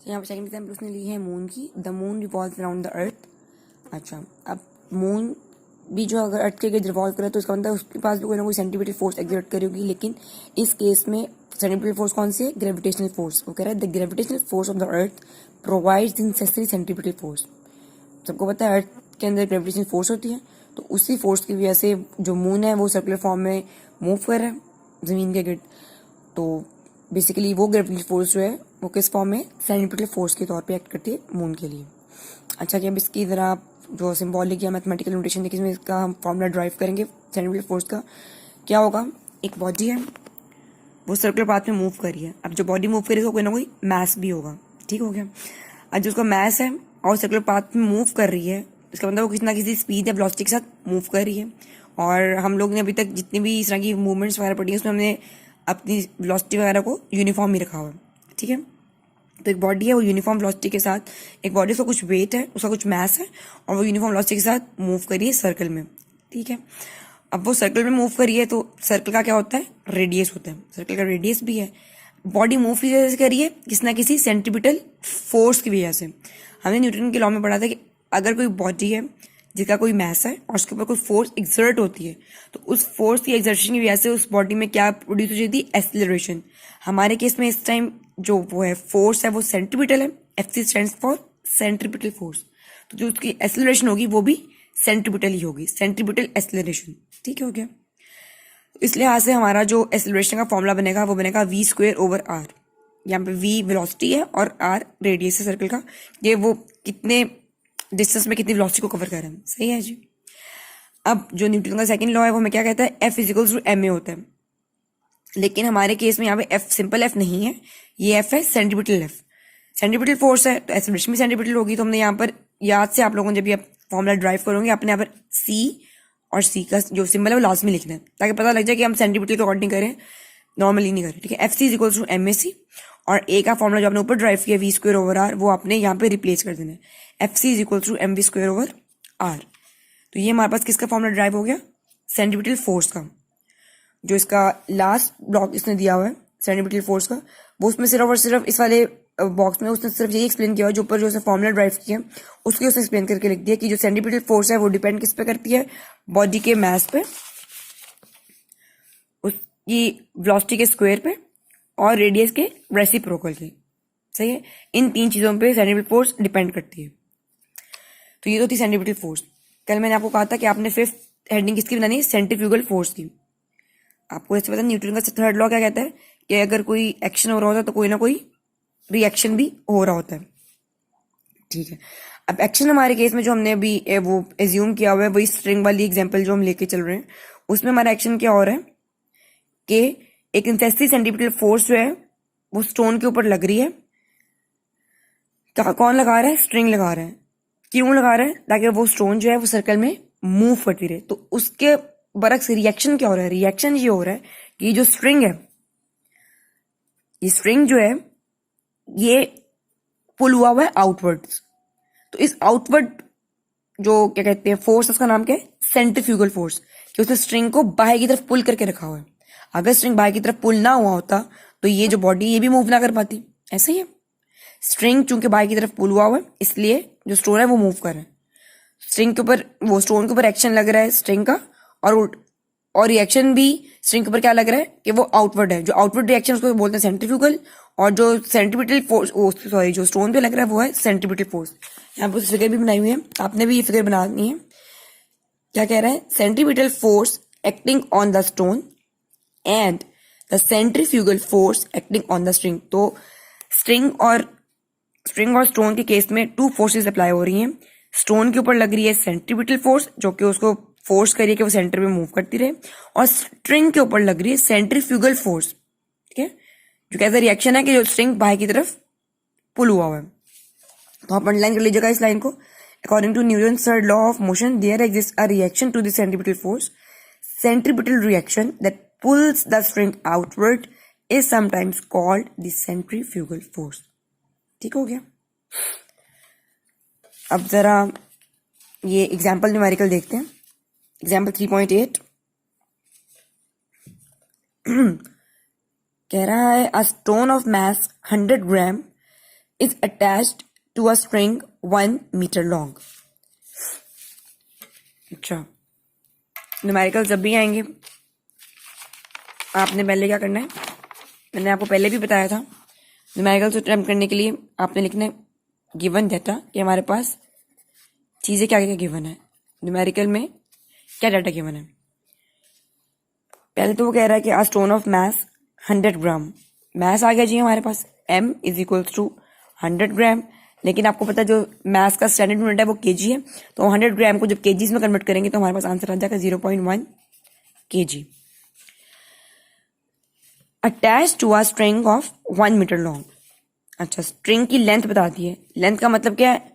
तो यहाँ पर सेकंड एग्जाम्पल उसने ली है मून की, the moon revolve around the earth. अच्छा, अब मून भी जो अगर अर्थ के इर्द रिवॉल्व करे तो इसका मतलब उसके पास भी कोई ना कोई सेंट्रीपिटल फोर्स एक्सर्ट करेगी, लेकिन इस केस में सेंट्रीपिटल फोर्स कौन सी है? Gravitational force. वो कह रहा है the gravitational force of the earth provides the necessary centripetal force. सबको पता है अर्थ के अंदर ग्रेविटेशनल फोर्स होती है, तो उसी फोर्स की वजह से जो मून है वो सर्कुलर फॉर्म में मूव कर रहा है जमीन के गिर्द। तो बेसिकली वो ग्रेविटेशनल फोर्स जो है वो किस फॉर्म में? सेंट्रीपिटल फोर्स के तौर पे एक्ट करती है मून के लिए। अच्छा, कि अब इसकी ज़रा आप जो सिंबॉलिक या मैथमेटिकल नोटेशन देखिए, इसमें इसका हम फॉर्मूला ड्राइव करेंगे सेंट्रीपिटल फोर्स का। क्या होगा? एक बॉडी है, वो सर्कुलर पाथ में मूव कर रही है। अब जो बॉडी मूव कर रही है उसको कोई ना कोई मास भी होगा, ठीक हो गया। अब जो उसका मास है और सर्कुलर पाथ में मूव कर रही है, इसका मतलब वो किसी ना किसी स्पीड या वेलोसिटी के साथ मूव कर रही है। और हम लोग ने अभी तक जितनी भी इस तरह की मूवमेंट्स वगैरह पढ़ी है उसमें हमने अपनी वेलोसिटी वगैरह को यूनिफॉर्म ही रखा हुआ है, ठीक है। तो एक बॉडी है वो यूनिफॉर्म वेलोसिटी के साथ, एक बॉडी उसका कुछ वेट है, उसका कुछ मास है और वो यूनिफॉर्म वेलोसिटी के साथ मूव करिए सर्कल में, ठीक है। अब वो सर्कल में मूव करिए तो सर्कल का क्या होता है? रेडियस होता है। सर्कल का रेडियस भी है। बॉडी मूव की वजह से करिए किसी ना किसी सेंट्रीपिटल फोर्स की वजह से। हमने न्यूटन के लॉ में पढ़ा था कि अगर कोई बॉडी है जिसका कोई मास है और उसके ऊपर कोई फोर्स एक्सर्ट होती है, तो उस फोर्स की एक्सर्शन की वजह से उस बॉडी में क्या प्रोड्यूस हो जाती है? एक्सेलरेशन। हमारे केस में इस टाइम जो वो है फोर्स है वो सेंट्रीपिटल है, FC stands for centripetal force. तो जो उसकी एक्सेलरेशन होगी वो भी सेंट्रीपिटल ही होगी, सेंट्रीपिटल एक्सेलरेशन, ठीक हो गया। इस लिहाज से हमारा जो एक्सेलरेशन का फॉर्मूला बनेगा वो बनेगा v²/r। यहाँ पे v वेलोसिटी है और r रेडियस है सर्कल का, ये वो कितने डिस्टेंस में कितनी वेलोसिटी को कवर कर रहे हैं, सही है जी। अब जो न्यूटन का सेकंड लॉ है वो हमें क्या कहता है? F = ma होता है। लेकिन हमारे केस में यहाँ पे F सिंपल F नहीं है, ये F है सेंट्रीपिटल F। सेंट्रीपिटल फोर्स है तो एक्सेलरेशन भी सेंट्रीपिटल होगी। तो हमने यहाँ पर याद से आप लोगों ने जब ये फॉर्मूला ड्राइव करोगे आपने यहाँ पर C और C का जो सिंबल है वो लास्ट में लिखना है, ताकि पता लग जाए कि हम सेंट्रीपिटल के अकॉर्डिंग करें, नॉर्मली नहीं करें, ठीक है। Fc = mac और A का फॉर्मूला जो आपने ऊपर ड्राइव किया v²/r वो आपने यहाँ पे रिप्लेस कर देना है, Fc = mv²/r। तो ये हमारे पास किसका फॉर्मूला ड्राइव हो गया? सेंट्रीपिटल फोर्स का। जो इसका लास्ट ब्लॉक इसने दिया हुआ है सेंट्रीपिटल फोर्स का, वो उसमें सिर्फ और सिर्फ इस वाले बॉक्स में उसने सिर्फ यही एक्सप्लेन किया है, जो ऊपर जो उसने फॉर्मूला ड्राइव किया उसके उसने एक्सप्लेन करके लिख दिया कि जो सेंट्रीपिटल फोर्स है वो डिपेंड किस पे करती है? बॉडी के मास पे, उसकी वेलोसिटी के स्क्वायर पे और रेडियस के रेसिप्रोकल के, सही है। इन तीन चीजों पे सेंट्रीपिटल फोर्स डिपेंड करती है। तो ये तो थी सेंट्रीपिटल फोर्स। कल मैंने आपको कहा था कि आपने फिफ्थ हेडिंग किसकी बनानी है? सेंट्रीफ्यूगल फोर्स की। आपको ऐसे पता न्यूटन का थर्ड लॉ क्या कहता है कि अगर कोई एक्शन हो रहा होता है तो कोई ना कोई रिएक्शन भी हो रहा होता है, ठीक है। अब एक्शन हमारे केस में जो हमने अभी वो एज्यूम किया हुआ है, वही स्ट्रिंग वाली एग्जांपल जो हम लेके चल रहे हैं, उसमें हमारा एक्शन क्या हो रहा है कि एक इंटेंसिटी सेंट्रीपिटल फोर्स जो है वो स्टोन के ऊपर लग रही है। कौन लगा रहा है? स्ट्रिंग लगा रहा है। क्यों लगा रहा है? ताकि वो स्टोन जो है वो सर्कल में मूव करती रहे। तो उसके बरक्स रिएक्शन क्या हो रहा है? रिएक्शन ये हो रहा है कि ये जो स्ट्रिंग है, ये स्ट्रिंग जो है ये पुल हुआ हुआ है आउटवर्ड्स। तो इस आउटवर्ड जो क्या कहते हैं फोर्स, उसका नाम क्या है? सेंट्रीफ्यूगल फोर्स, कि उसने स्ट्रिंग को बाहर की तरफ पुल करके रखा हुआ है। अगर स्ट्रिंग बाहर की तरफ पुल ना हुआ होता तो ये जो बॉडी ये भी मूव ना कर पाती, ऐसा ही है। स्ट्रिंग चूंकि बाहर की तरफ पुल हुआ हुआ है इसलिए जो स्टोन है वो मूव कर रहा है। स्ट्रिंग के ऊपर, वो स्टोन के ऊपर एक्शन लग रहा है स्ट्रिंग का, और रिएक्शन भी स्ट्रिंग के ऊपर क्या लग रहा है कि वो आउटवर्ड है। जो आउटवर्ड रिएक्शन उसको बोलते हैं सेंट्रीफ्यूगल, और जो सेंट्रीपिटल फोर्स, सॉरी, जो स्टोन पे लग रहा है वो है सेंट्रीपिटल फोर्स। यहाँ पर फिगर भी बनाई हुई है, आपने भी ये फिगर बनानी है। क्या कह रहा है? Centripetal force acting on the stone and the centrifugal force acting on the string. तो स्ट्रिंग और स्टोन के केस में टू फोर्सेस अप्लाई हो रही हैं। स्टोन के ऊपर लग रही है सेंट्रीपिटल फोर्स जो कि उसको फोर्स करिए कि वो सेंटर में मूव करती रहे, और स्ट्रिंग के ऊपर लग रही है सेंट्रीफ्यूगल फोर्स, ठीक है, जो कैसा रिएक्शन है कि जो स्ट्रिंग बाहर की तरफ पुल हुआ है। तो आप अंडरलाइन कर लीजिएगा इस लाइन को। According to Newton's third law of motion there exist a reaction to the centripetal force. Centripetal reaction that pulls the string outward is sometimes called the centrifugal force. ठीक हो गया। अब जरा ये एग्जाम्पल न्यूमेरिकल देखते हैं। Example 3.8 कह रहा है a stone of mass 100 gram is attached to a string 1 meter long. अच्छा, न्यूमेरिकल जब भी आएंगे आपने पहले क्या करना है, मैंने आपको पहले भी बताया था, न्यूमेरिकल्स अटेम्प्ट करने के लिए आपने लिखना है गिवन डाटा कि हमारे पास चीज़ें क्या क्या गिवन है, न्यूमेरिकल में क्या डाटा गिवन है। पहले तो वो कह रहा है कि a stone of mass 100 gram, mass आ गया जी हमारे पास m is equals to 100 gram, लेकिन आपको पता है जो मैस का स्टैंडर्ड यूनिट है वो केजी है, तो 100 ग्राम को जब केजीज में कन्वर्ट करेंगे तो हमारे पास आंसर आ जाएगा 0.1 kg। Attach to a string of 1 metre long. अच्छा, स्ट्रिंग की लेंथ बता दी है, लेंथ का मतलब क्या है,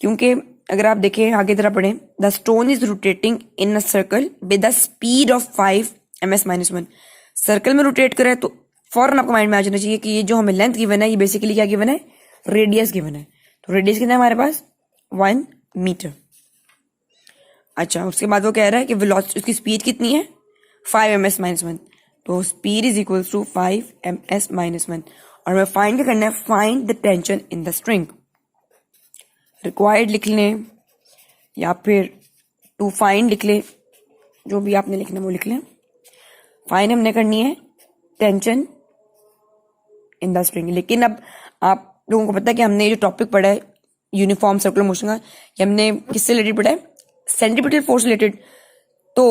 क्योंकि अगर आप देखें आगे तरह पढ़ें, the stone is rotating in a circle with the speed of 5 ms-1। Circle में रोटेट करे तो फौरन आपको माइंड में आ जाना चाहिए कि ये जो हमें लेंथ गिवन है ये बेसिकली क्या गिवन है, रेडियस गिवन है। तो रेडियस कितना है हमारे पास 1 मीटर। अच्छा, उसके बाद वो कह रहा है कि वेलोसिटी, उसकी स्पीड कितनी है 5 ms-1, तो speed is equals to 5 ms-1। और हमें फाइंड क्या करना है, find the tension in the string. Required लिख लें या फिर टू फाइंड लिख लें, जो भी आपने लिखना है वो लिख लें। फाइंड हमने करनी है टेंशन इन द स्ट्रिंग। लेकिन अब आप लोगों को पता है कि हमने ये जो टॉपिक पढ़ा है यूनिफॉर्म सर्कुलर मोशन का, ये हमने किससे रिलेटेड पढ़ा है, सेंट्रीपिटल फोर्स रिलेटेड। तो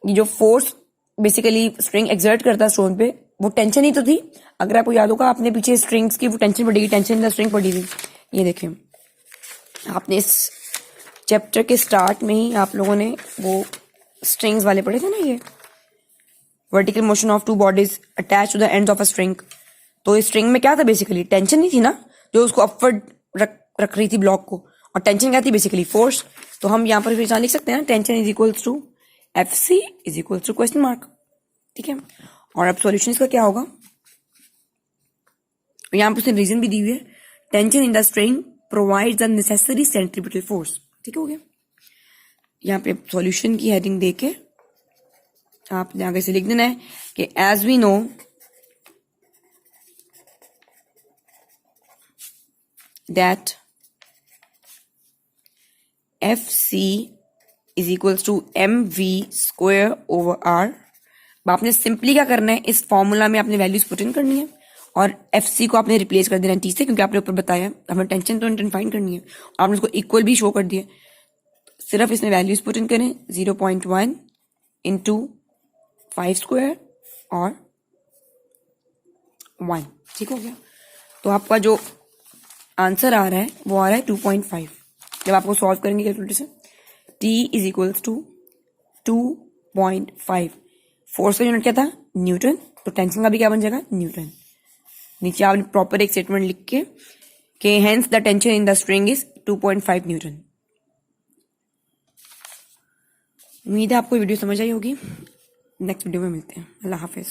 ये जो फोर्स बेसिकली स्ट्रिंग एक्सर्ट करता है स्टोन पे, वो टेंशन ही तो थी। अगर आपको याद होगा आपने पीछे स्ट्रिंग्स की वो टेंशन पढ़ी, टेंशन इन द स्ट्रिंग पढ़ी थी। ये देखिए आपने इस चैप्टर के स्टार्ट में ही आप लोगों ने वो स्ट्रिंग्स वाले पढ़े थे ना, ये vertical motion of two bodies attach to the ends of a string. तो इस स्ट्रिंग में क्या था, बेसिकली टेंशन ही थी ना, जो उसको अपवर्ड रख रही थी ब्लॉक को। और टेंशन क्या थी, बेसिकली फोर्स। तो हम यहाँ पर फिर लिख सकते हैं tension is equals to FC is equals to question mark. ठीक है, और अब सॉल्यूशन इसका क्या होगा, यहाँ पर उसने रीजन भी दी हुई है, tension in the string provides the necessary centripetal force. ठीक हो गया, यहाँ पे सॉल्यूशन की हेडिंग देके आपने आगे से लिख देना है कि as we know that FC is equals to mv square over r। आपने सिंपली क्या करना है, इस फॉर्मूला में आपने वैल्यूज पुट इन करनी है और FC को आपने रिप्लेस कर देना T से, क्योंकि आपने ऊपर बताया हमें टेंशन तो इंटेंट फाइंड करनी है, आपने उसको इक्वल भी शो कर दिया। सिर्फ इसमें वैल्यूज पुट इन करें 0.1 इंटू 5 स्क्वायर और 1। ठीक हो गया, तो आपका जो आंसर आ रहा है वो आ रहा है 2.5। जब आपको सॉल्व करेंगे कैलकुलेटर से, T is equals to 2.5। Force का यूनिट क्या था, न्यूटन, तो टेंशन का भी क्या बन जाएगा, न्यूटन। नीचे आपने प्रॉपर एक स्टेटमेंट लिख के hence the tension in the string is 2.5 Newton. उम्मीद है आपको वीडियो समझ आई होगी। नेक्स्ट वीडियो में मिलते हैं। अल्लाह हाफिज।